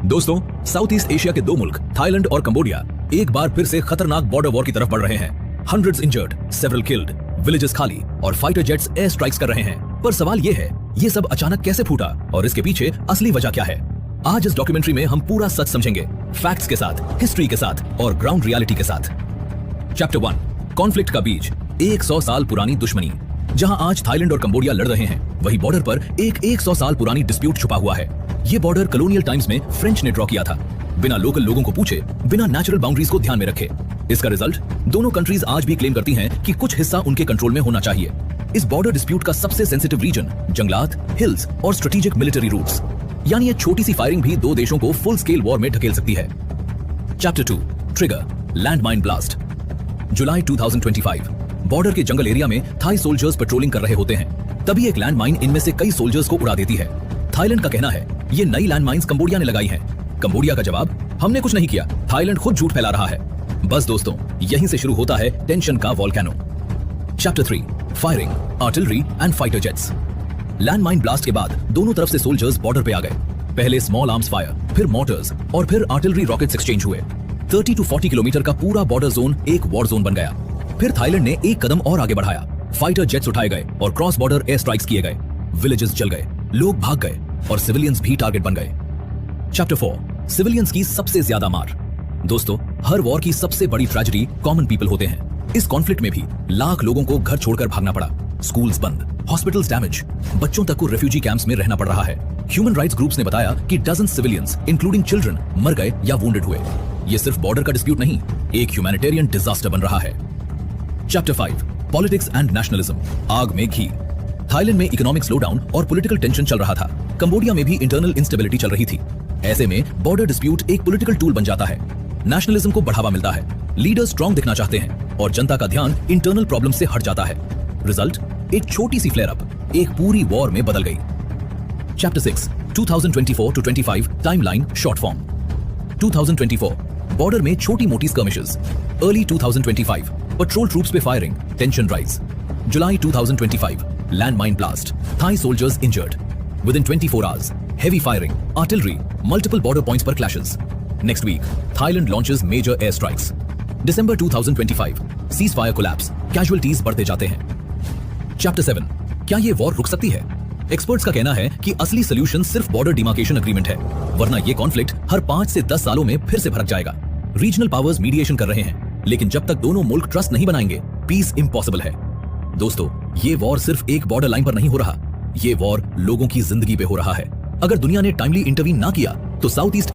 दोस्तों, south east Asia के दो मुल्क थाईलैंड और कंबोडिया एक बार फिर से खतरनाक बॉर्डर वॉर की तरफ बढ़ रहे हैं। Hundreds injured, several killed, villages खाली और फाइटर जेट्स एयर स्ट्राइक्स कर रहे हैं। पर सवाल ये है, ये सब अचानक कैसे फूटा और इसके पीछे असली वजह क्या है? आज इस डॉक्यूमेंट्री में हम पूरा सच समझेंगे, फैक्ट्स के साथ, हिस्ट्री के साथ और ग्राउंड रियलिटी के साथ। चैप्टर 1, कॉन्फ्लिक्ट का बीज, 100 साल पुरानी दुश्मनी। जहां आज थाईलैंड और कंबोडिया लड़ रहे हैं, वही बॉर्डर पर एक 100 साल पुरानी डिस्प्यूट छुपा हुआ है। ये बॉर्डर कॉलोनियल टाइम्स में फ्रेंच ने ड्रॉ किया था, बिना लोकल लोगों को पूछे, बिना नेचुरल बाउंड्रीज को ध्यान में रखे। इसका रिजल्ट, दोनों कंट्रीज आज भी क्लेम करती हैं कि कुछ हिस्सा उनके कंट्रोल में होना चाहिए। इस बॉर्डर डिस्प्यूट का सबसे सेंसिटिव रीजन जंगलात, हिल्स और स्ट्रेटेजिक मिलिट्री रूट्स, यानी ये छोटी सी फायरिंग भी दो देशों को फुल स्केल वॉर में ढकेल सकती है। Chapter 2, trigger, landmine blast. जुलाई 2025, बॉर्डर के जंगल एरिया में थाई सोल्जर्स पेट्रोलिंग कर रहे होते हैं, तभी एक लैंडमाइन इनमें से कई सोल्जर्स को उड़ा देती है। थाईलैंड का कहना है ये नई लैंडमाइंस कंबोडिया ने लगाई हैं। कंबोडिया का जवाब, हमने कुछ नहीं किया, थाईलैंड खुद झूठ फैला रहा है। बस दोस्तों, यहीं से शुरू होता है टेंशन का volcano. Chapter 3, firing, artillery and fighter jets. Landmine blast के बाद दोनों तरफ से सोल्जर्स बॉर्डर पे आ गए। पहले स्मॉल आर्म्स फायर, फिर मोटर्स और फिर आर्टिलरी रॉकेट्स एक्सचेंज हुए। 30 to 40 किलोमीटर का पूरा बॉर्डर जोन एक वॉर जोन बन गया। फिर थाईलैंड ने एक कदम और आगे बढ़ाया, फाइटर जेट्स उठाए गए और क्रॉस बॉर्डर एयर स्ट्राइक्स किए गए। विलेजेस जल गए, लोग भाग गए और सिविलियंस भी टारगेट बन गए। चैप्टर 4, सिविलियंस की सबसे ज्यादा मार। दोस्तों, हर वॉर की सबसे बड़ी ट्रेजेडी कॉमन पीपल होते हैं। इस कॉन्फ्लिक्ट में भी लाख लोगों को घर छोड़कर भागना पड़ा। स्कूल्स बंद, हॉस्पिटल्स डैमेज, बच्चों तक को रेफ्यूजी कैंप्स में रहना पड़ रहा है। ह्यूमन राइट्स ग्रुप्स ने बताया कि डजन सिविलियंस इंक्लूडिंग चिल्ड्रन मर गए या वुंडेड हुए। ये सिर्फ बॉर्डर का डिस्प्यूट नहीं, एक ह्यूमैनिटेरियन डिजास्टर बन रहा है। चैप्टर 5, पॉलिटिक्स एंड नेशनलिज्म, आग में घी। थाईलैंड में इकोनॉमिक स्लोडाउन और पॉलिटिकल टेंशन चल रहा था। कंबोडिया में भी इंटरनल इंस्टेबिलिटी चल रही थी। ऐसे में बॉर्डर डिस्प्यूट एक पॉलिटिकल टूल बन जाता है। नेशनलिज्म को बढ़ावा मिलता है, लीडर्स स्ट्रांग दिखना चाहते हैं और जनता का ध्यान इंटरनल प्रॉब्लम से हट जाता है। रिजल्ट, एक छोटी सी फ्लेयर अप एक पूरी वॉर में बदल गई। Chapter 6, 2024 to 25 timeline short form. 2024, border में छोटी मोटी स्कर्मिशेस। अर्ली 2025, पेट्रोल ट्रूप्स पे फायरिंग, टेंशन राइज। जुलाई 2025, landmine blast, Thai soldiers injured. Within 24 hours, heavy firing, artillery, multiple border points पर clashes. Next week, Thailand launches major air strikes. December 2025, ceasefire collapse, casualties बढ़ते जाते हैं। Chapter 7, क्या ये war रुक सकती है? एक्सपर्ट्स का कहना है कि असली सोल्यूशन सिर्फ बॉर्डर डिमार्केशन एग्रीमेंट है, वरना ये कॉन्फ्लिक्ट हर 5 से 10 सालों में फिर से भड़क जाएगा। रीजनल पावर्स मीडिएशन कर रहे हैं, लेकिन जब तक दोनों मुल्क ट्रस्ट नहीं बनाएंगे, पीस इम्पॉसिबल है। दोस्तों, ये वॉर सिर्फ एक बॉर्डर लाइन पर नहीं हो रहा, ये वॉर लोगों की जिंदगी पे हो रहा है। अगर दुनिया ने टाइमली इंटरवीन ना किया तो साउथ ईस्ट